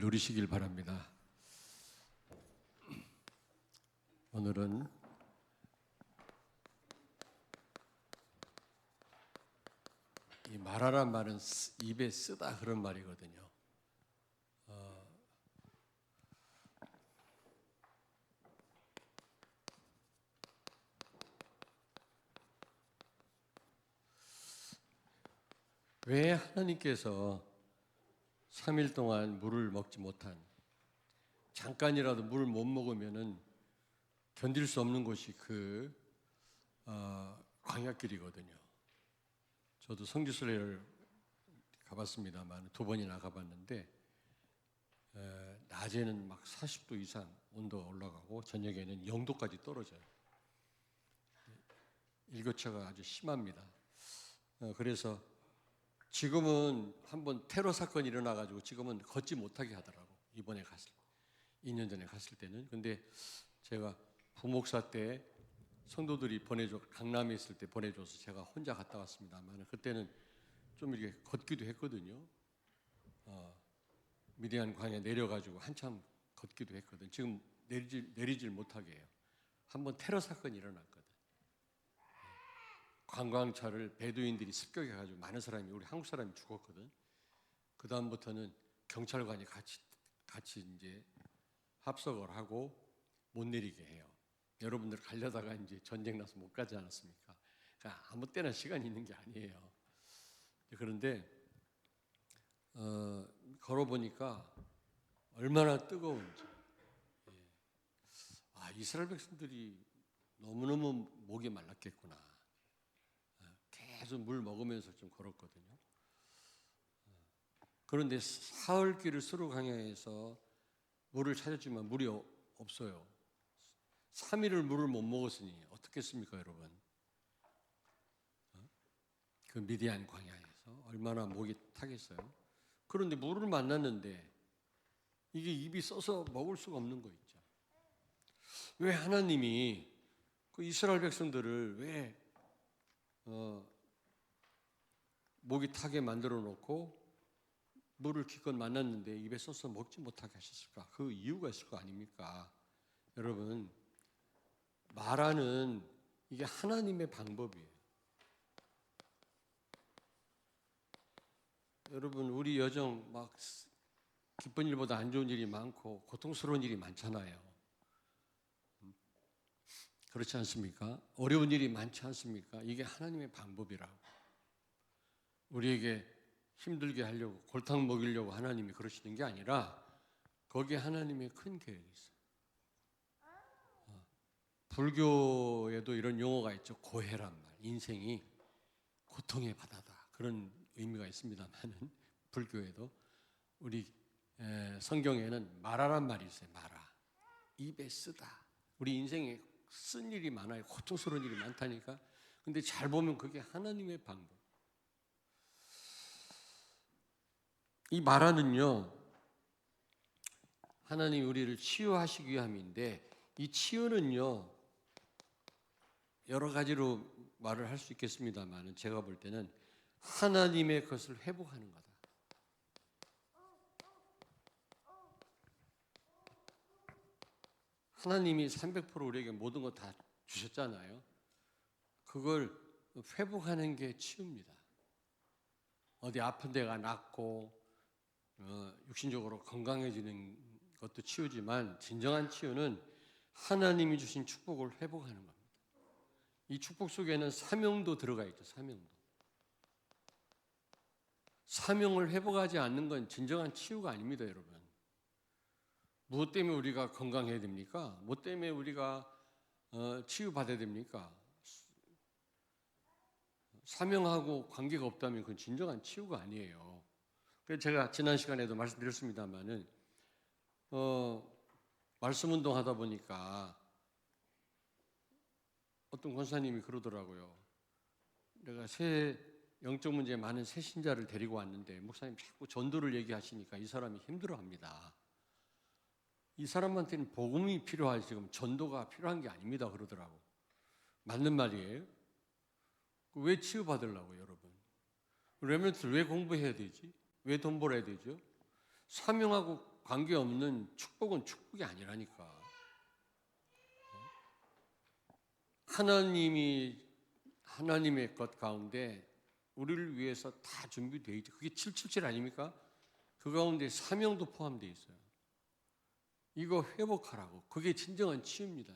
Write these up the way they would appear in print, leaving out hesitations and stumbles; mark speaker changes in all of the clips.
Speaker 1: 누리시길 바랍니다. 오늘은 이 말하란 말은 입에 쓰다 그런 말이거든요. 왜 하나님께서 3일 동안 물을 먹지 못한, 잠깐이라도 물을 못 먹으면은 견딜 수 없는 곳이 그 광야길이거든요. 저도 성지순례를 가봤습니다만 2번이나 가봤는데 낮에는 막 40도 이상 온도가 올라가고 저녁에는 0도까지 떨어져요. 일교차가 아주 심합니다. 그래서 지금은 한번 테러 사건이 일어나가지고 지금은 걷지 못하게 하더라고. 이번에 2년 전에 갔을 때는. 근데 제가 부목사 때 성도들이 강남에 있을 때 보내줘서 제가 혼자 갔다 왔습니다만 그때는 좀 이렇게 걷기도 했거든요. 미디안 광야 내려가지고 한참 걷기도 했거든. 지금 내리질 못하게 해요. 한번 테러 사건이 일어났거든. 관광차를 베두인들이 습격해가지고 많은 사람이, 우리 한국 사람이 죽었거든. 그 다음부터는 경찰관이 같이 이제 합석을 하고 못 내리게 해요. 여러분들 가려다가 이제 전쟁 나서 못 가지 않았습니까? 그러니까 아무 때나 시간이 있는 게 아니에요. 그런데 걸어보니까 얼마나 뜨거운지. 이스라엘 백성들이 너무너무 목이 말랐겠구나. 계속 물 먹으면서 좀 걸었거든요. 그런데 사흘길을 수르 광야에서 물을 찾았지만 물이 없어요. 3일을 물을 못 먹었으니 어떻겠습니까, 여러분? 그 미디안 광야에서 얼마나 목이 타겠어요? 그런데 물을 만났는데 이게 입이 써서 먹을 수가 없는 거 있죠. 왜 하나님이 그 이스라엘 백성들을 왜 목이 타게 만들어 놓고 물을 기껏 만났는데 입에 써서 먹지 못하게 하셨을까? 그 이유가 있을 거 아닙니까? 여러분, 말하는 이게 하나님의 방법이에요. 여러분, 우리 여정 막 기쁜 일보다 안 좋은 일이 많고 고통스러운 일이 많잖아요. 그렇지 않습니까? 어려운 일이 많지 않습니까? 이게 하나님의 방법이라고. 우리에게 힘들게 하려고, 골탕 먹이려고 하나님이 그러시는 게 아니라 거기에 하나님의 큰 계획이 있어요. 불교에도 이런 용어가 있죠. 고해란 말. 인생이 고통의 바다다. 그런 의미가 있습니다만은 불교에도 우리 성경에는 말하란 말이 있어요. 말아. 입에 쓰다. 우리 인생에 쓴 일이 많아요. 고통스러운 일이 많다니까. 근데 잘 보면 그게 하나님의 방법. 이 말하는요, 하나님이 우리를 치유하시기 위함인데, 이 치유는요, 여러 가지로 말을 할 수 있겠습니다만 제가 볼 때는 하나님의 것을 회복하는 거다. 하나님이 300% 우리에게 모든 거 다 주셨잖아요. 그걸 회복하는 게 치유입니다. 어디 아픈 데가 낫고 육신적으로 건강해지는 것도 치유지만 진정한 치유는 하나님이 주신 축복을 회복하는 겁니다. 이 축복 속에는 사명도 들어가 있죠. 사명을 회복하지 않는 건 진정한 치유가 아닙니다, 여러분. 무엇 때문에 우리가 건강해야 됩니까? 무엇 때문에 우리가 치유받아야 됩니까? 사명하고 관계가 없다면 그건 진정한 치유가 아니에요. 그래서 제가 지난 시간에도 말씀드렸습니다만은 말씀 운동하다 보니까 어떤 권사님이 그러더라고요. 내가 영적 문제에 많은 새 신자를 데리고 왔는데 목사님 자꾸 전도를 얘기하시니까 이 사람이 힘들어합니다. 이 사람한테는 복음이 필요하지 지금 전도가 필요한 게 아닙니다. 그러더라고. 맞는 말이에요. 왜 치유받으려고 여러분? 레멘트를 왜 공부해야 되지? 왜 돈 벌어야 되죠? 사명하고 관계없는 축복은 축복이 아니라니까. 하나님의 것 가운데 우리를 위해서 다 준비되어 있죠. 그게 777 아닙니까? 그 가운데 사명도 포함되어 있어요. 이거 회복하라고. 그게 진정한 치유입니다.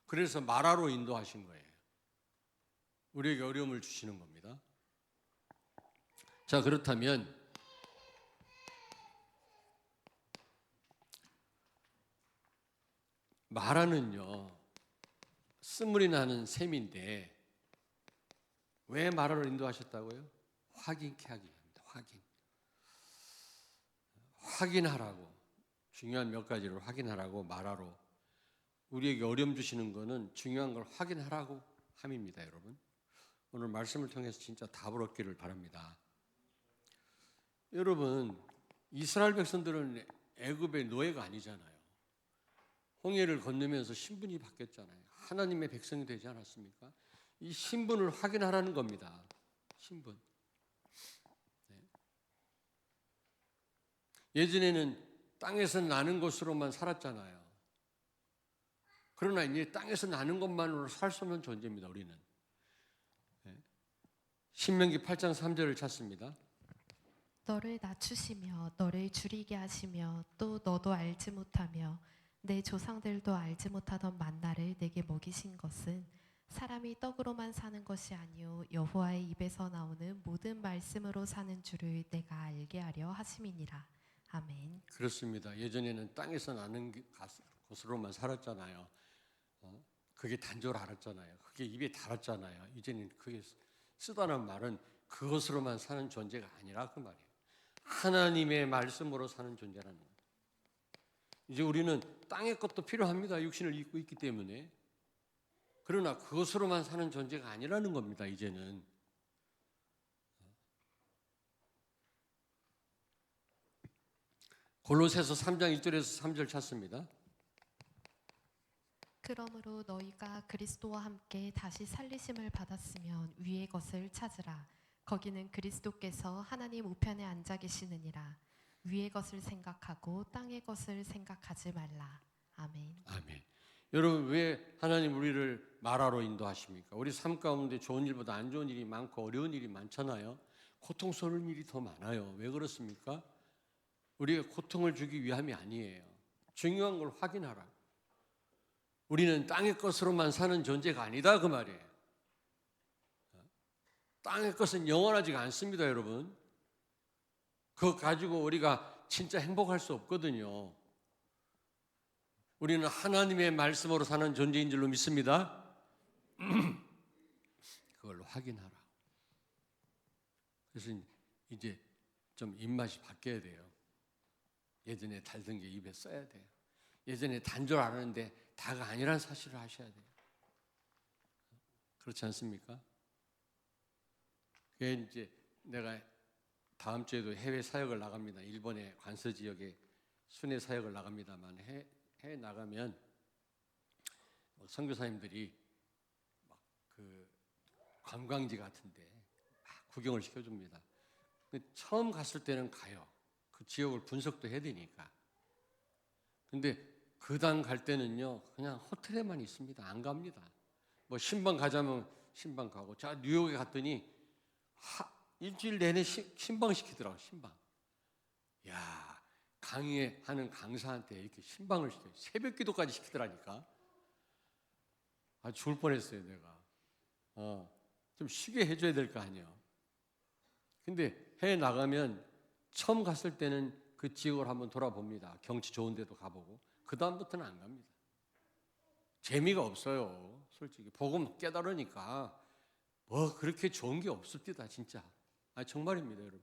Speaker 1: 그래서 마라로 인도하신 거예요. 우리에게 어려움을 주시는 겁니다. 자, 그렇다면 마라는요, 쓴물이 나는 셈인데 왜 마라로 인도하셨다고요? 확인케 하기 위함입니다. 확인하라고. 중요한 몇 가지를 확인하라고 마라로. 우리에게 어려움 주시는 거는 중요한 걸 확인하라고 함입니다, 여러분. 오늘 말씀을 통해서 진짜 답을 얻기를 바랍니다. 여러분, 이스라엘 백성들은 애굽의 노예가 아니잖아요. 홍해를 건너면서 신분이 바뀌었잖아요. 하나님의 백성이 되지 않았습니까? 이 신분을 확인하라는 겁니다. 신분. 네. 예전에는 땅에서 나는 것으로만 살았잖아요. 그러나 이제 땅에서 나는 것만으로 살 수 없는 존재입니다, 우리는. 네. 신명기 8장 3절을 찾습니다.
Speaker 2: 너를 낮추시며 너를 줄이게 하시며 또 너도 알지 못하며 내 조상들도 알지 못하던 만나를 내게 먹이신 것은 사람이 떡으로만 사는 것이 아니요 여호와의 입에서 나오는 모든 말씀으로 사는 줄을 내가 알게 하려 하심이니라. 아멘.
Speaker 1: 그렇습니다. 예전에는 땅에서 나는 것으로만 살았잖아요. 그게 단 줄 알았잖아요. 그게 입에 달았잖아요. 이제는 그게 쓰다는 말은 그것으로만 사는 존재가 아니라 그 말이에요. 하나님의 말씀으로 사는 존재라는 거예요. 이제 우리는 땅의 것도 필요합니다. 육신을 입고 있기 때문에. 그러나 그것으로만 사는 존재가 아니라는 겁니다. 이제는. 골로새서 3장 1절에서 3절 찾습니다.
Speaker 2: 그러므로 너희가 그리스도와 함께 다시 살리심을 받았으면 위의 것을 찾으라. 거기는 그리스도께서 하나님 우편에 앉아 계시느니라. 위의 것을 생각하고 땅의 것을 생각하지 말라. 아멘.
Speaker 1: 아멘. 여러분, 왜 하나님 우리를 마라로 인도하십니까? 우리 삶 가운데 좋은 일보다 안 좋은 일이 많고 어려운 일이 많잖아요. 고통스러운 일이 더 많아요. 왜 그렇습니까? 우리가 고통을 주기 위함이 아니에요. 중요한 걸 확인하라. 우리는 땅의 것으로만 사는 존재가 아니다, 그 말이에요. 땅의 것은 영원하지가 않습니다, 여러분. 그거 가지고 우리가 진짜 행복할 수 없거든요. 우리는 하나님의 말씀으로 사는 존재인 줄로 믿습니다. 그걸 확인하라. 그래서 이제 좀 입맛이 바뀌어야 돼요. 예전에 달던 게 입에 써야 돼요. 예전에 단 줄 알았는데 다가 아니란 사실을 아셔야 돼요. 그렇지 않습니까? 그게 이제 내가 다음 주에도 해외 사역을 나갑니다. 일본의 관서 지역에 순회 사역을 나갑니다만 해외 나가면 선교사님들이 막 그 관광지 같은데 막 구경을 시켜줍니다. 처음 갔을 때는 가요. 그 지역을 분석도 해야 되니까. 근데 그당 갈 때는요, 그냥 호텔에만 있습니다. 안 갑니다. 뭐 신방 가자면 신방 가고, 자 뉴욕에 갔더니 일주일 내내 신방 시키더라고. 신방. 야, 강의하는 강사한테 이렇게 신방을 시켜요. 새벽 기도까지 시키더라니까. 아, 죽을 뻔했어요, 내가. 좀 쉬게 해줘야 될 거 아니에요. 근데 해외 나가면 처음 갔을 때는 그 지역을 한번 돌아봅니다. 경치 좋은 데도 가보고. 그 다음부터는 안 갑니다. 재미가 없어요. 솔직히 복음 깨달으니까 뭐 그렇게 좋은 게 없습니다. 진짜. 아, 정말입니다, 여러분.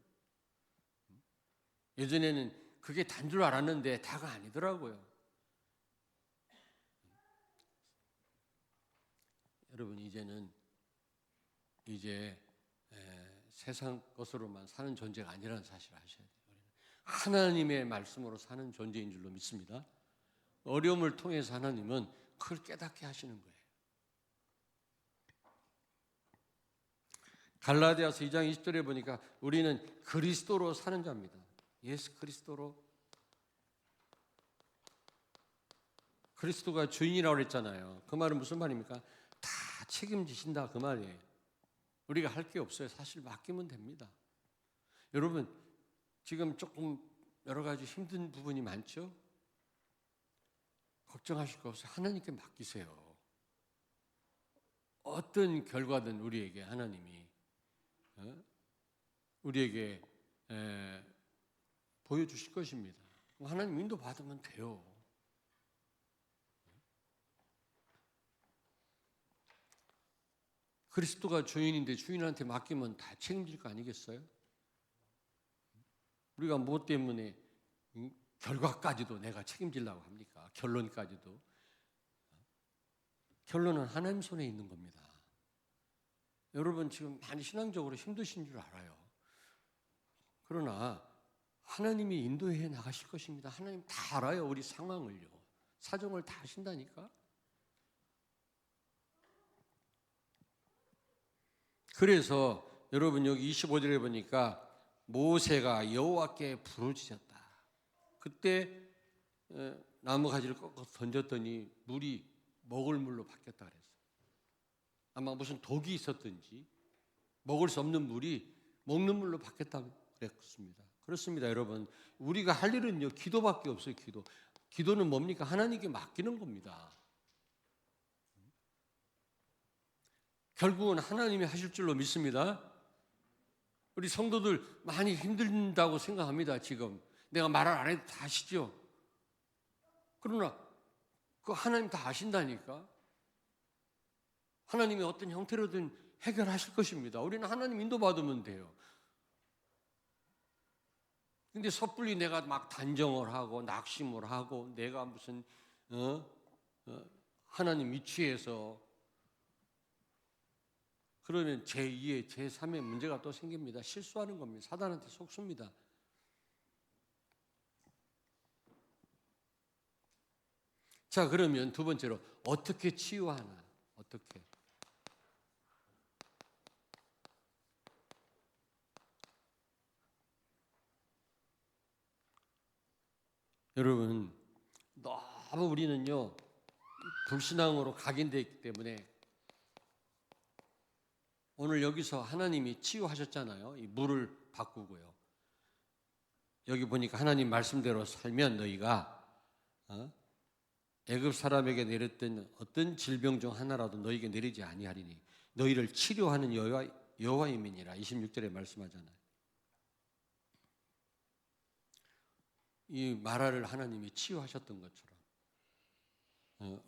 Speaker 1: 예전에는 그게 단 줄 알았는데 다가 아니더라고요. 여러분, 이제는 세상 것으로만 사는 존재가 아니라는 사실을 아셔야 돼요. 우리는 하나님의 말씀으로 사는 존재인 줄로 믿습니다. 어려움을 통해서 하나님은 그걸 깨닫게 하시는 거예요. 갈라디아서 2장 20절에 보니까 우리는 그리스도로 사는 자입니다. 예수 그리스도로. 그리스도가 주인이라고 그랬잖아요. 그 말은 무슨 말입니까? 다 책임지신다 그 말이에요. 우리가 할 게 없어요. 사실 맡기면 됩니다. 여러분 지금 조금 여러 가지 힘든 부분이 많죠? 걱정하실 거 없어요. 하나님께 맡기세요. 어떤 결과든 우리에게 하나님이 우리에게 보여주실 것입니다. 하나님 인도 받으면 돼요. 그리스도가 주인인데 주인한테 맡기면 다 책임질 거 아니겠어요? 우리가 무엇 때문에 결과까지도 내가 책임지려고 합니까? 결론까지도. 결론은 하나님 손에 있는 겁니다. 여러분 지금 많이 신앙적으로 힘드신 줄 알아요. 그러나 하나님이 인도해 나가실 것입니다. 하나님 다 알아요. 우리 상황을요. 사정을 다 아신다니까. 그래서 여러분 여기 25절에 보니까 모세가 여호와께 부르짖었다. 그때 나무 가지를 꺾어서 던졌더니 물이 먹을 물로 바뀌었다 그랬어요. 아마 무슨 독이 있었든지 먹을 수 없는 물이 먹는 물로 바뀌었다고 그랬습니다. 그렇습니다, 여러분. 우리가 할 일은요 기도밖에 없어요. 기도는 뭡니까? 하나님께 맡기는 겁니다. 결국은 하나님이 하실 줄로 믿습니다. 우리 성도들 많이 힘든다고 생각합니다. 지금 내가 말을 안 해도 다 아시죠? 그러나 그 하나님 다 아신다니까. 하나님이 어떤 형태로든 해결하실 것입니다. 우리는 하나님 인도받으면 돼요. 근데 섣불리 내가 막 단정을 하고 낙심을 하고 내가 무슨 하나님 위치에서 그러면 제2의 제3의 문제가 또 생깁니다. 실수하는 겁니다. 사단한테 속습니다. 자, 그러면 두 번째로 어떻게 치유하나? 어떻게? 여러분 너무 우리는요 불신앙으로 각인되어 있기 때문에 오늘 여기서 하나님이 치유하셨잖아요. 이 물을 바꾸고요. 여기 보니까 하나님 말씀대로 살면 너희가 애굽 사람에게 내렸던 어떤 질병 중 하나라도 너희에게 내리지 아니하리니 너희를 치료하는 여호와임이니라. 26절에 말씀하잖아요. 이 마라를 하나님이 치유하셨던 것처럼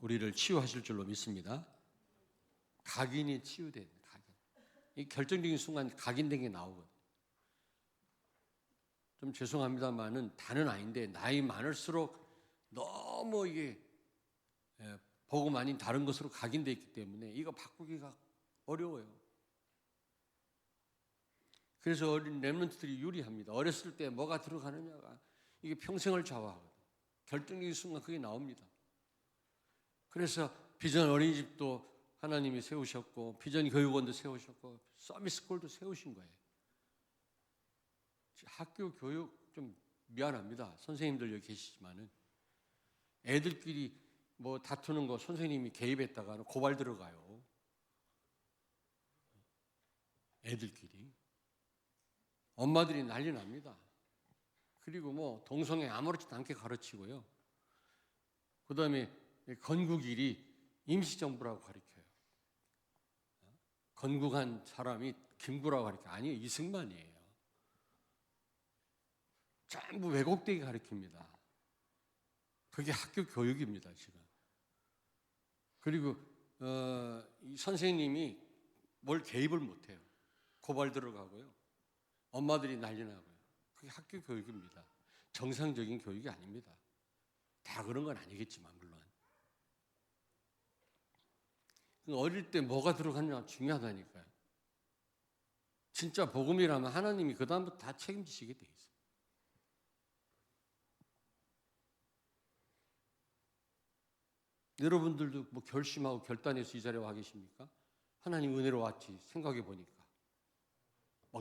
Speaker 1: 우리를 치유하실 줄로 믿습니다. 각인이 치유된 각인. 이 결정적인 순간 각인된 게 나오거든요. 좀 죄송합니다만은 다는 아닌데 나이 많을수록 너무 이게 복음 아닌 다른 것으로 각인되어 있기 때문에 이거 바꾸기가 어려워요. 그래서 어린 렘넌트들이 유리합니다. 어렸을 때 뭐가 들어가느냐가 이게 평생을 좌우하거든요. 결정적인 순간 그게 나옵니다. 그래서 비전 어린이집도 하나님이 세우셨고 비전 교육원도 세우셨고 서밋스쿨도 세우신 거예요. 학교 교육 좀 미안합니다. 선생님들 여기 계시지만은 애들끼리 뭐 다투는 거 선생님이 개입했다가는 고발 들어가요. 애들끼리. 엄마들이 난리 납니다. 그리고 뭐 동성애 아무렇지도 않게 가르치고요. 그 다음에 건국일이 임시정부라고 가르쳐요. 건국한 사람이 김구라고 가르쳐요. 아니에요. 이승만이에요. 전부 왜곡되게 가르칩니다. 그게 학교 교육입니다. 지금. 그리고 이 선생님이 뭘 개입을 못해요. 고발 들어가고요. 엄마들이 난리 나고요. 그게 학교 교육입니다. 정상적인 교육이 아닙니다. 다 그런 건 아니겠지만 물론. 어릴 때 뭐가 들어갔냐 중요하다니까요. 진짜 복음이라면 하나님이 그 다음부터 다 책임지시게 돼 있어요. 여러분들도 뭐 결심하고 결단해서 이 자리에 와 계십니까? 하나님 은혜로 왔지 생각해 보니까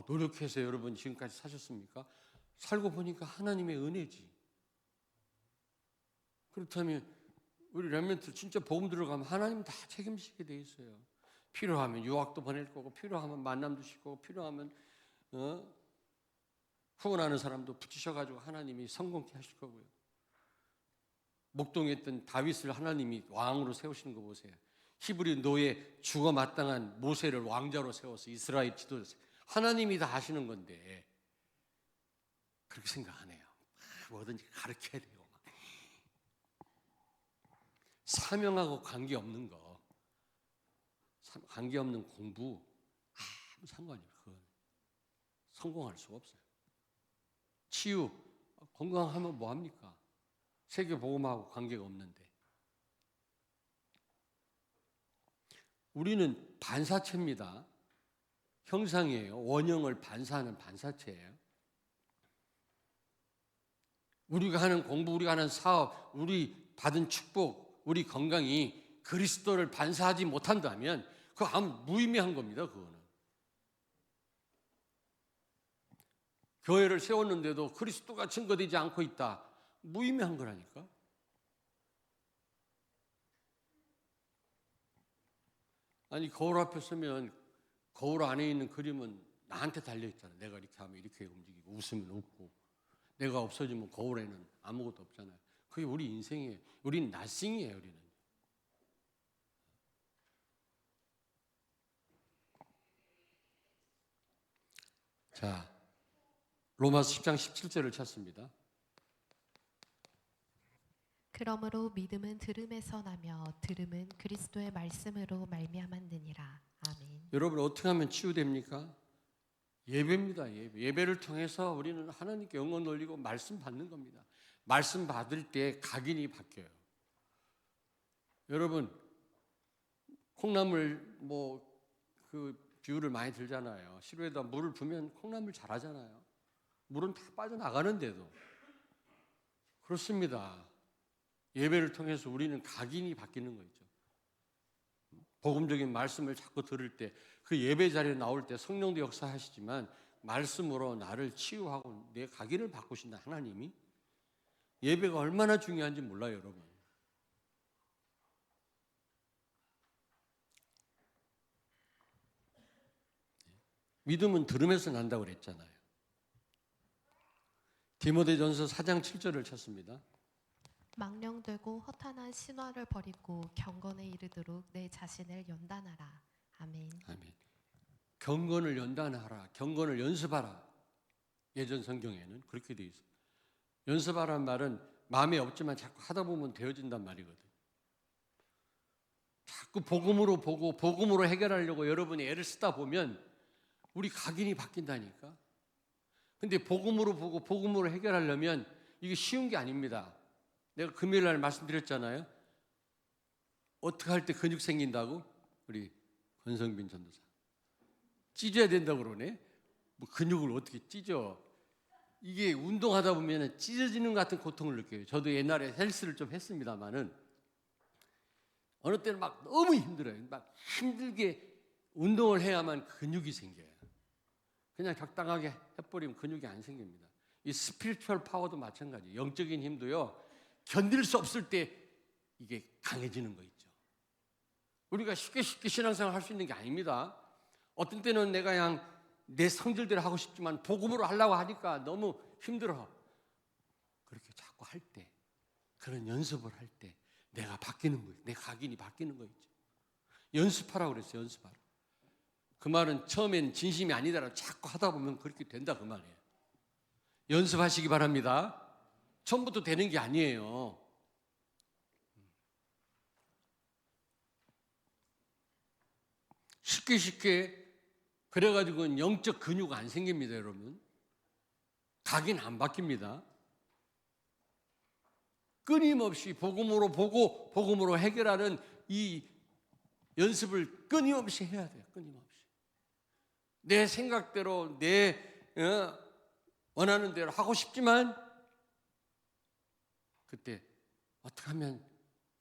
Speaker 1: 노력해서 여러분 지금까지 사셨습니까? 살고 보니까 하나님의 은혜지. 그렇다면 우리 렘넌트 진짜 복음 들어가면 하나님 다 책임지게 돼 있어요. 필요하면 유학도 보낼 거고, 필요하면 만남도 시고, 필요하면 후원하는 사람도 붙이셔가지고 하나님이 성공케 하실 거고요. 목동했던 다윗을 하나님이 왕으로 세우시는 거 보세요. 히브리 노예 죽어 마땅한 모세를 왕자로 세워서 이스라엘 지도자, 하나님이 다 하시는 건데 그렇게 생각 안 해요. 뭐든지 가르쳐야 돼요. 사명하고 관계없는 거, 관계없는 공부 아무 상관이 없어요. 그건 성공할 수가 없어요. 치유, 건강하면 뭐합니까? 세계복음하고 관계가 없는데. 우리는 반사체입니다. 형상이에요. 원형을 반사하는 반사체예요. 우리가 하는 공부, 우리가 하는 사업, 우리 받은 축복, 우리 건강이 그리스도를 반사하지 못한다면 그거 아무 무의미한 겁니다. 그거는. 교회를 세웠는데도 그리스도가 증거되지 않고 있다. 무의미한 거라니까. 아니 거울 앞에 서면 거울 안에 있는 그림은 나한테 달려있잖아. 내가 이렇게 하면 이렇게 움직이고 웃으면 웃고, 내가 없어지면 거울에는 아무것도 없잖아요. 그게 우리 인생이에요. 우리는 나싱이에요. 우리는. 자, 로마서 10장 17절을 찾습니다.
Speaker 2: 그러므로 믿음은 들음에서 나며 들음은 그리스도의 말씀으로 말미암았느니라. 아멘.
Speaker 1: 여러분 어떻게 하면 치유됩니까? 예배입니다. 예배를 통해서 우리는 하나님께 영광 돌리고 말씀 받는 겁니다. 말씀 받을 때 각인이 바뀌어요. 여러분 콩나물 그 비유를 많이 들잖아요. 시루에다 물을 부으면 콩나물 자라잖아요. 물은 다 빠져나가는데도. 그렇습니다. 예배를 통해서 우리는 각인이 바뀌는 거죠. 복음적인 말씀을 자꾸 들을 때, 그 예배 자리에 나올 때 성령도 역사하시지만 말씀으로 나를 치유하고 내 각인을 바꾸신다 하나님이. 예배가 얼마나 중요한지 몰라요, 여러분. 믿음은 들음에서 난다고 그랬잖아요. 디모데전서 4장 7절을 찾습니다.
Speaker 2: 망령되고 허탄한 신화를 버리고 경건에 이르도록 내 자신을 연단하라. 아멘.
Speaker 1: 아멘. 경건을 연단하라. 경건을 연습하라. 예전 성경에는 그렇게 돼 있어요. 연습하라는 말은 마음에 없지만 자꾸 하다 보면 되어진단 말이거든. 자꾸 복음으로 보고 복음으로 해결하려고 여러분이 애를 쓰다 보면 우리 각인이 바뀐다니까. 근데 복음으로 보고 복음으로 해결하려면 이게 쉬운 게 아닙니다. 내가 금요일 날 말씀드렸잖아요. 어떻게 할 때 근육 생긴다고? 우리 권성빈 전도사. 찢어야 된다고 그러네. 뭐 근육을 어떻게 찢어? 이게 운동하다 보면 찢어지는 것 같은 고통을 느껴요. 저도 옛날에 헬스를 좀 했습니다만은 어느 때는 막 너무 힘들어요. 막 힘들게 운동을 해야만 근육이 생겨요. 그냥 적당하게 해버리면 근육이 안 생깁니다. 이 스피리추얼 파워도 마찬가지예요. 영적인 힘도요. 견딜 수 없을 때 이게 강해지는 거 있죠. 우리가 쉽게 신앙생활 할 수 있는 게 아닙니다. 어떤 때는 내가 그냥 내 성질대로 하고 싶지만 복음으로 하려고 하니까 너무 힘들어. 그렇게 자꾸 할 때, 그런 연습을 할 때 내가 바뀌는 거예요. 내 각인이 바뀌는 거 있죠. 연습하라고 그랬어요. 연습하라. 그 말은 처음엔 진심이 아니다라고 자꾸 하다 보면 그렇게 된다 그 말이에요. 연습하시기 바랍니다. 처음부터 되는 게 아니에요. 쉽게 그래가지고는 영적 근육 안 생깁니다, 여러분. 각인 안 바뀝니다. 끊임없이 복음으로 보고 복음으로 해결하는 이 연습을 끊임없이 해야 돼요. 끊임없이. 내 생각대로 내 원하는 대로 하고 싶지만 그때 어떻게 하면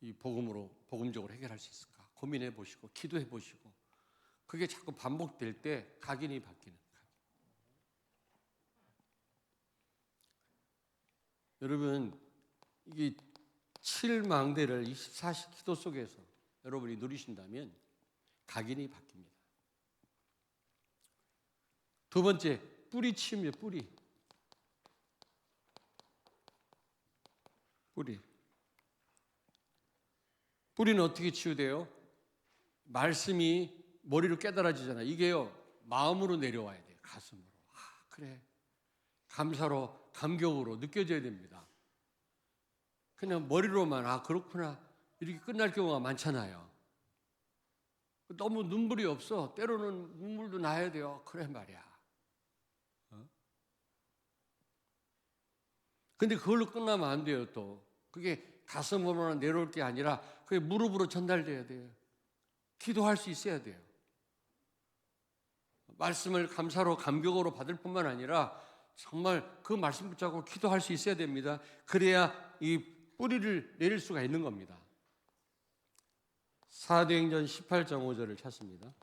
Speaker 1: 이 복음으로 복음적으로 해결할 수 있을까? 고민해 보시고 기도해 보시고 그게 자꾸 반복될 때 각인이 바뀌는 거예요. 여러분 이게 7망대를 24시 기도 속에서 여러분이 누리신다면 각인이 바뀝니다. 두 번째, 뿌리 치유입니다. 뿌리는 어떻게 치유돼요? 말씀이 머리로 깨달아지잖아요. 이게요, 마음으로 내려와야 돼요. 가슴으로. 그래. 감사로, 감격으로 느껴져야 됩니다. 그냥 머리로만 그렇구나 이렇게 끝날 경우가 많잖아요. 너무 눈물이 없어. 때로는 눈물도 나야 돼요. 그래 말이야. 근데 그걸로 끝나면 안 돼요. 또 그게 가슴으로만 내려올 게 아니라 그게 무릎으로 전달돼야 돼요. 기도할 수 있어야 돼요. 말씀을 감사로 감격으로 받을 뿐만 아니라 정말 그 말씀 붙잡고 기도할 수 있어야 됩니다. 그래야 이 뿌리를 내릴 수가 있는 겁니다. 사도행전 18장 5절을 찾습니다.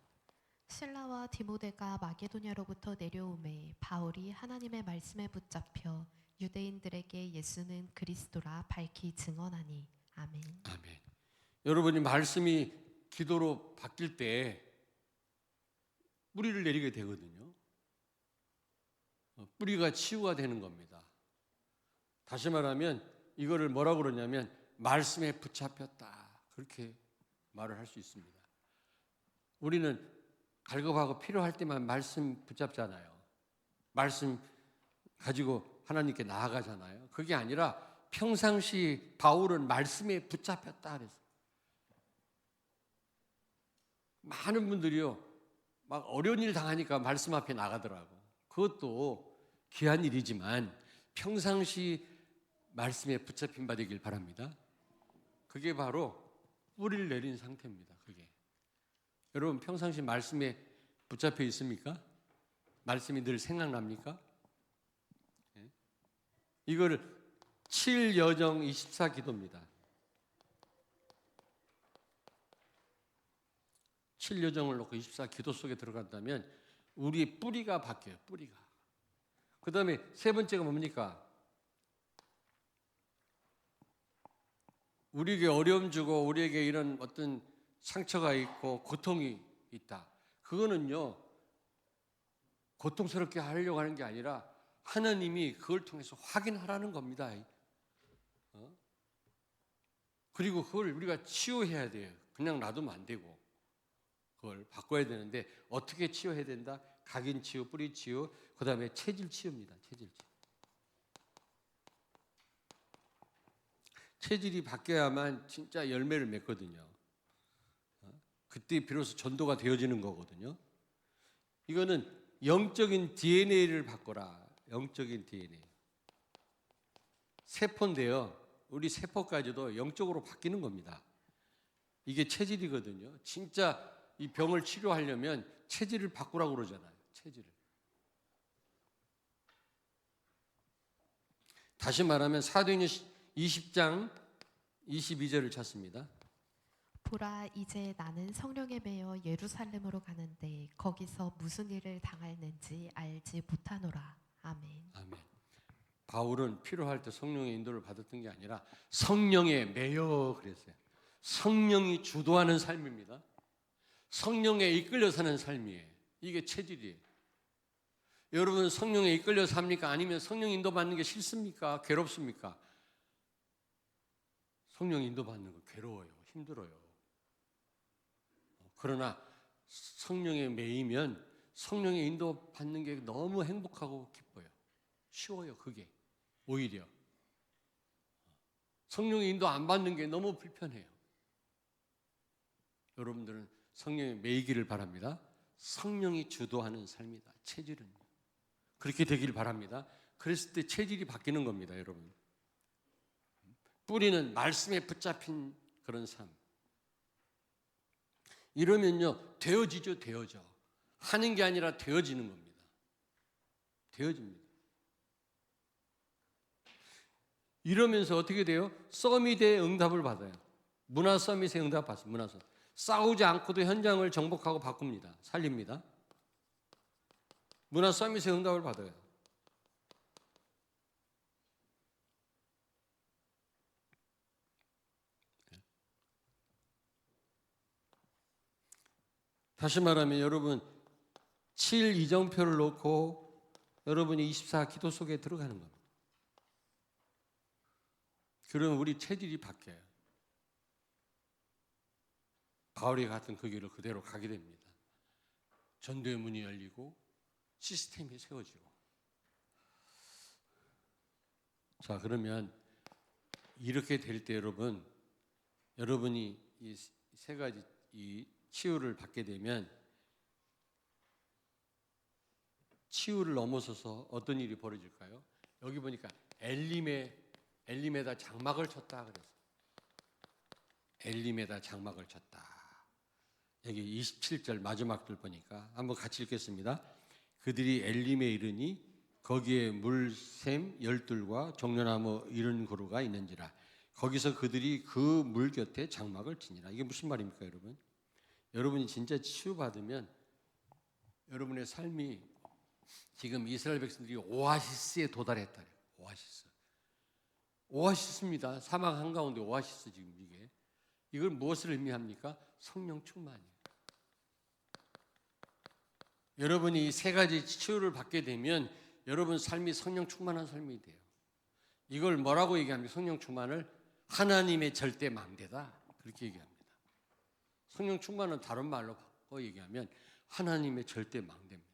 Speaker 2: 실라와 디모데가 마게도냐로부터 내려오매 바울이 하나님의 말씀에 붙잡혀 유대인들에게 예수는 그리스도라 밝히 증언하니. 아멘.
Speaker 1: 아멘. 여러분이 말씀이 기도로 바뀔 때 뿌리를 내리게 되거든요. 뿌리가 치유가 되는 겁니다. 다시 말하면 이거를 뭐라고 그러냐면 말씀에 붙잡혔다. 그렇게 말을 할 수 있습니다. 우리는 갈급하고 필요할 때만 말씀 붙잡잖아요. 말씀 가지고 하나님께 나아가잖아요. 그게 아니라 평상시 바울은 말씀에 붙잡혔다 그랬어요. 많은 분들이요, 막 어려운 일 당하니까 말씀 앞에 나가더라고. 그것도 귀한 일이지만 평상시 말씀에 붙잡힌 바 되길 바랍니다. 그게 바로 뿌리를 내린 상태입니다. 그게. 여러분 평상시 말씀에 붙잡혀 있습니까? 말씀이 늘 생각납니까? 이거를 7여정 24 기도입니다. 7여정을 놓고 24 기도 속에 들어간다면 우리의 뿌리가 바뀌어요. 뿌리가. 그 다음에 세 번째가 뭡니까? 우리에게 어려움 주고 우리에게 이런 어떤 상처가 있고 고통이 있다. 그거는요, 고통스럽게 하려고 하는 게 아니라 하나님이 그걸 통해서 확인하라는 겁니다. 그리고 그걸 우리가 치유해야 돼요. 그냥 놔두면 안 되고 그걸 바꿔야 되는데 어떻게 치유해야 된다? 각인 치유, 뿌리 치유, 그 다음에 체질 치유입니다. 체질 치유. 체질이 바뀌어야만 진짜 열매를 맺거든요. 그때 비로소 전도가 되어지는 거거든요. 이거는 영적인 DNA를 바꿔라. 영적인 DNA. 세포인데요. 우리 세포까지도 영적으로 바뀌는 겁니다. 이게 체질이거든요. 진짜 이 병을 치료하려면 체질을 바꾸라고 그러잖아요. 체질을. 다시 말하면 사도행전 20장 22절을 찾습니다.
Speaker 2: 보라, 이제 나는 성령에 매여 예루살렘으로 가는데 거기서 무슨 일을 당할는지 알지 못하노라. 아멘.
Speaker 1: 아멘. 바울은 필요할 때 성령의 인도를 받았던 게 아니라 성령에 매여 그랬어요. 성령이 주도하는 삶입니다. 성령에 이끌려 사는 삶이에요. 이게 체질이에요. 여러분 성령에 이끌려 삽니까? 아니면 성령 인도 받는 게 싫습니까? 괴롭습니까? 성령 인도 받는 거 괴로워요. 힘들어요. 그러나 성령에 매이면 성령의 인도 받는 게 너무 행복하고 기뻐요. 쉬워요. 그게 오히려 성령의 인도 안 받는 게 너무 불편해요. 여러분들은 성령에 매이기를 바랍니다. 성령이 주도하는 삶이다. 체질은 그렇게 되기를 바랍니다. 그랬을 때 체질이 바뀌는 겁니다. 여러분 뿌리는 말씀에 붙잡힌 그런 삶. 이러면요 되어지죠. 되어져. 하는 게 아니라 되어지는 겁니다. 되어집니다. 이러면서 어떻게 돼요? 서밋의 응답을 받아요. 문화 서밋의 응답 받습니다. 문화 서밋. 싸우지 않고도 현장을 정복하고 바꿉니다. 살립니다. 문화 서밋의 응답을 받아요. 다시 말하면 여러분 7 이정표를 놓고 여러분이 24 기도 속에 들어가는 겁니다. 그러면 우리 체질이 바뀌어요. 바울이 갔던 그 길을 그대로 가게 됩니다. 전도의 문이 열리고 시스템이 세워지고. 자, 그러면 이렇게 될 때 여러분이 이 세 가지 이 치유를 받게 되면 치유를 넘어서서 어떤 일이 벌어질까요? 여기 보니까 엘림에다 장막을 쳤다 그래서 엘림에다 장막을 쳤다. 여기 27절 마지막 줄 보니까 한번 같이 읽겠습니다. 그들이 엘림에 이르니 거기에 물샘 열둘과 종려나무 이른 고루가 있는지라. 거기서 그들이 그 물 곁에 장막을 치니라. 이게 무슨 말입니까, 여러분? 여러분이 진짜 치유받으면 여러분의 삶이 지금 이스라엘 백성들이 오아시스에 도달했다. 오아시스입니다. 사막 한가운데 오아시스 지금 이게. 이걸 무엇을 의미합니까? 성령 충만이에요. 여러분이 이 세 가지 치유를 받게 되면 여러분 삶이 성령 충만한 삶이 돼요. 이걸 뭐라고 얘기합니까? 성령 충만을 하나님의 절대 망대다. 그렇게 얘기합니다. 성령 충만은 다른 말로 바꿔 얘기하면 하나님의 절대 망대입니다.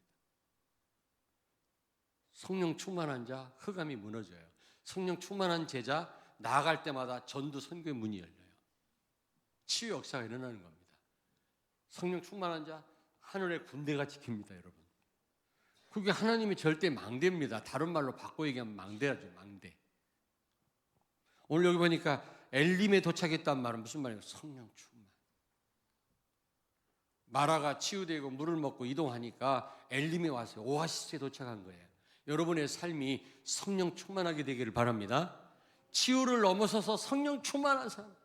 Speaker 1: 성령 충만한 자 흑암이 무너져요. 성령 충만한 제자 나아갈 때마다 전도 선교의 문이 열려요. 치유 역사가 일어나는 겁니다. 성령 충만한 자 하늘의 군대가 지킵니다, 여러분. 그게 하나님의 절대 망대입니다. 다른 말로 바꿔 얘기하면 망대라죠, 망대. 오늘 여기 보니까 엘림에 도착했단 말은 무슨 말이에요? 성령 충만. 마라가 치유되고 물을 먹고 이동하니까 엘림에 와서 오아시스에 도착한 거예요. 여러분의 삶이 성령 충만하게 되기를 바랍니다. 치유를 넘어서서 성령 충만한 삶.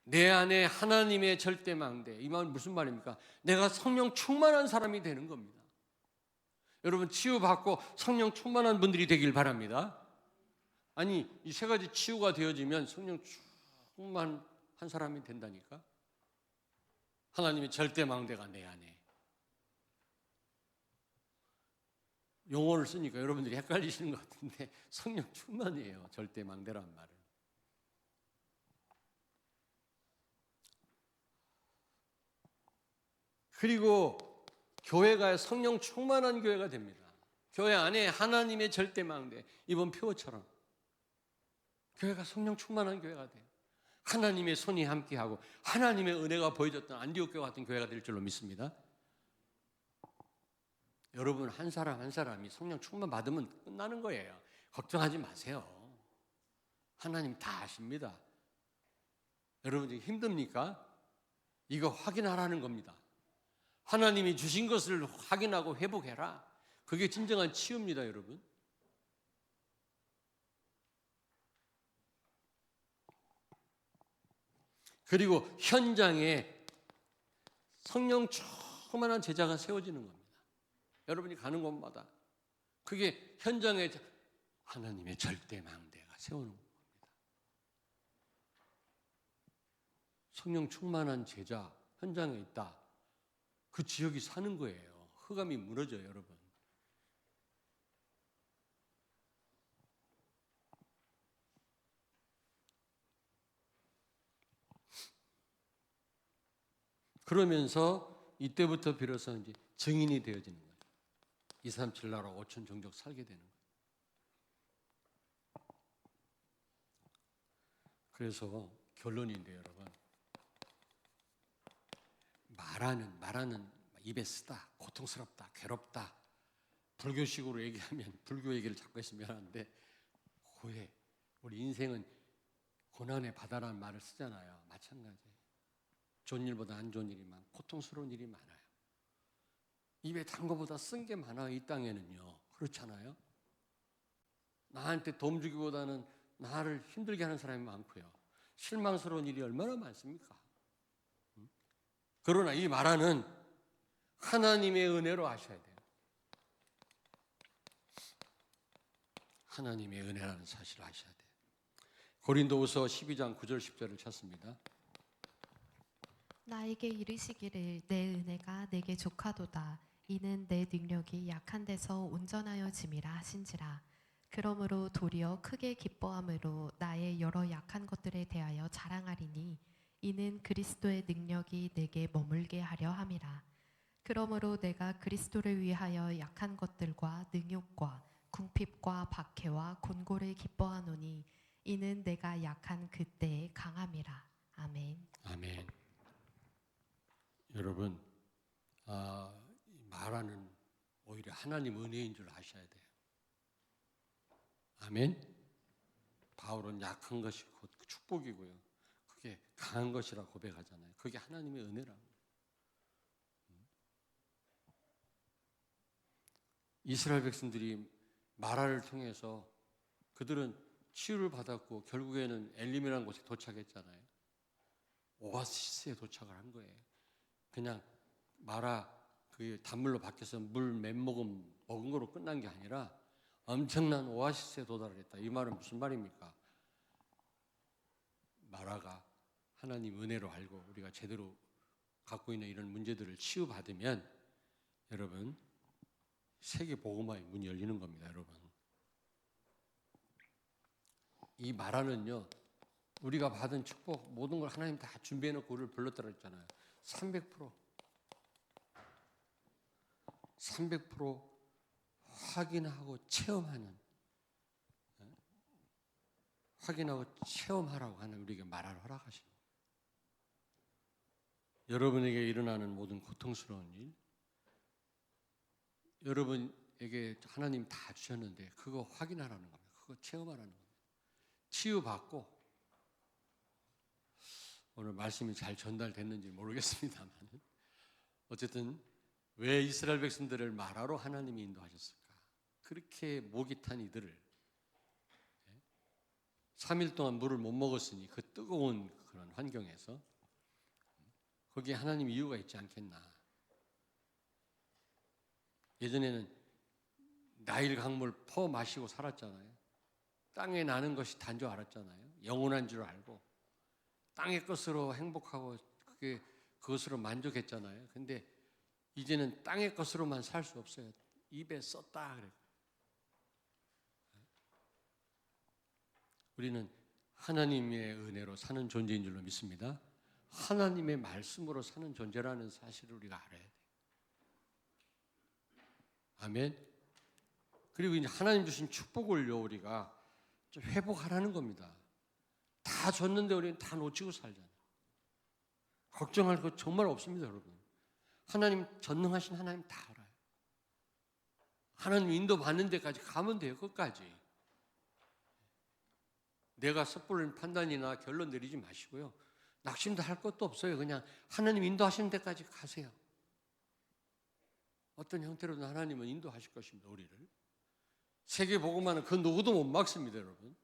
Speaker 1: 내 안에 하나님의 절대망대. 이 말은 무슨 말입니까? 내가 성령 충만한 사람이 되는 겁니다. 여러분 치유받고 성령 충만한 분들이 되길 바랍니다. 아니 이 세 가지 치유가 되어지면 성령 충만한 사람이 된다니까. 하나님의 절대망대가 내 안에. 용어를 쓰니까 여러분들이 헷갈리시는 것 같은데 성령 충만이에요. 절대망대란 말은. 그리고 교회가 성령 충만한 교회가 됩니다. 교회 안에 하나님의 절대망대, 이번 표어처럼 교회가 성령 충만한 교회가 돼요. 하나님의 손이 함께하고 하나님의 은혜가 보여졌던 안디옥 교회 같은 교회가 될 줄로 믿습니다. 여러분 한 사람 한 사람이 성령 충만 받으면 끝나는 거예요. 걱정하지 마세요. 하나님 다 아십니다. 여러분 지금 힘듭니까? 이거 확인하라는 겁니다. 하나님이 주신 것을 확인하고 회복해라. 그게 진정한 치유입니다, 여러분. 그리고 현장에 성령 충만한 제자가 세워지는 겁니다. 여러분이 가는 곳마다 그게 현장에 하나님의 절대망대가 세우는 겁니다. 성령 충만한 제자 현장에 있다. 그 지역이 사는 거예요. 흑암이 무너져요, 여러분. 그러면서 이때부터 비로소 이제 증인이 되어지는 거예요. 237 나라 5천 종족 살게 되는 거예요. 그래서 결론인데 여러분, 말하는 입에 쓰다, 고통스럽다, 괴롭다. 불교식으로 얘기하면 불교 얘기를 자꾸 해서 미안한데 고해. 우리 인생은 고난의 바다라는 말을 쓰잖아요. 마찬가지예요. 좋은 일보다 안 좋은 일이 많고 고통스러운 일이 많아요. 입에 단 것보다 쓴 게 많아요. 이 땅에는요. 그렇잖아요. 나한테 도움 주기보다는 나를 힘들게 하는 사람이 많고요. 실망스러운 일이 얼마나 많습니까? 그러나 이 말하는 하나님의 은혜로 하셔야 돼요. 하나님의 은혜라는 사실을 아셔야 돼요. 고린도후서 12장 9절 10절을 찾습니다.
Speaker 2: 나에게 이르시기를 내 은혜가 내게 족하도다. 이는 내 능력이 약한 데서 온전하여 짐이라 하신지라. 그러므로 도리어 크게 기뻐함으로 나의 여러 약한 것들에 대하여 자랑하리니 이는 그리스도의 능력이 내게 머물게 하려 함이라. 그러므로 내가 그리스도를 위하여 약한 것들과 능욕과 궁핍과 박해와 곤고를 기뻐하노니 이는 내가 약한 그때의 강함이라. 아멘.
Speaker 1: 아멘. 여러분, 말하는 오히려 하나님 은혜인 줄 아셔야 돼요. 아멘. 바울은 약한 것이 곧 축복이고요. 그게 강한 것이라 고백하잖아요. 그게 하나님의 은혜라고. 이스라엘 백성들이 마라를 통해서 그들은 치유를 받았고 결국에는 엘림이라는 곳에 도착했잖아요. 오아시스에 도착을 한 거예요. 그냥 마라 그 단물로 바뀌어서 물 몇 모금 먹은 거로 끝난 게 아니라 엄청난 오아시스에 도달을 했다. 이 말은 무슨 말입니까? 마라가 하나님 은혜로 알고 우리가 제대로 갖고 있는 이런 문제들을 치유받으면 여러분 세계 복음화의 문이 열리는 겁니다. 여러분 이 마라는요 우리가 받은 축복 모든 걸 하나님 다 준비해놓고 우리를 불렀다고 했잖아요. 300% 확인하고 체험하는, 확인하고 체험하라고 하는 우리에게 말하러 허락하시는 거예요. 여러분에게 일어나는 모든 고통스러운 일, 여러분에게 하나님 다 주셨는데 그거 확인하라는 겁니다. 그거 체험하라는 겁니다. 치유받고, 오늘 말씀이 잘 전달됐는지 모르겠습니다만 어쨌든 왜 이스라엘 백성들을 마라로 하나님이 인도하셨을까? 그렇게 목이 탄 이들을 3일 동안 물을 못 먹었으니 그 뜨거운 그런 환경에서 거기에 하나님 이유가 있지 않겠나. 예전에는 나일 강물 퍼 마시고 살았잖아요. 땅에 나는 것이 단 줄 알았잖아요. 영원한 줄 알고 땅의 것으로 행복하고 그것으로 만족했잖아요. 근데 이제는 땅의 것으로만 살 수 없어요. 입에 썼다 그래. 우리는 하나님의 은혜로 사는 존재인 줄로 믿습니다. 하나님의 말씀으로 사는 존재라는 사실을 우리가 알아야 돼요. 아멘. 그리고 이제 하나님 주신 축복을요 우리가 좀 회복하라는 겁니다. 다 줬는데 우리는 다 놓치고 살잖아요. 걱정할 것 정말 없습니다, 여러분. 하나님 전능하신 하나님 다 알아요. 하나님 인도 받는 데까지 가면 돼요, 끝까지. 내가 섣불린 판단이나 결론 내리지 마시고요. 낙심도 할 것도 없어요. 그냥 하나님 인도하시는 데까지 가세요. 어떤 형태로든 하나님은 인도하실 것입니다, 우리를. 세계 복음화는 그 누구도 못 막습니다, 여러분.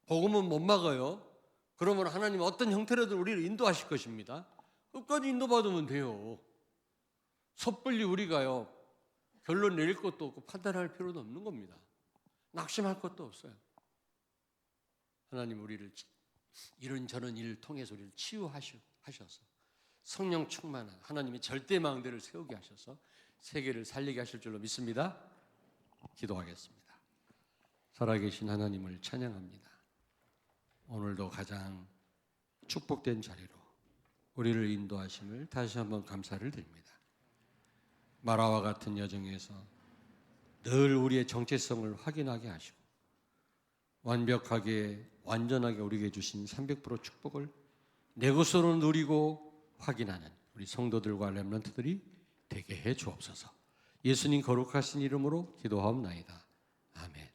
Speaker 1: 복음은 못 막아요. 그러면 하나님 어떤 형태로든 우리를 인도하실 것입니다. 끝까지 인도받으면 돼요. 섣불리 우리가요 결론 내릴 것도 없고 판단할 필요도 없는 겁니다. 낙심할 것도 없어요. 하나님 우리를 이런저런 일을 통해서 우리를 치유하셔서 성령 충만한 하나님의 절대망대를 세우게 하셔서 세계를 살리게 하실 줄로 믿습니다. 기도하겠습니다. 살아계신 하나님을 찬양합니다. 오늘도 가장 축복된 자리로 우리를 인도하심을 다시 한번 감사를 드립니다. 마라와 같은 여정에서 늘 우리의 정체성을 확인하게 하시고 완벽하게 완전하게 우리에게 주신 300% 축복을 내 것으로 누리고 확인하는 우리 성도들과 렘넌트들이 되게 해 주옵소서. 예수님 거룩하신 이름으로 기도하옵나이다. 아멘.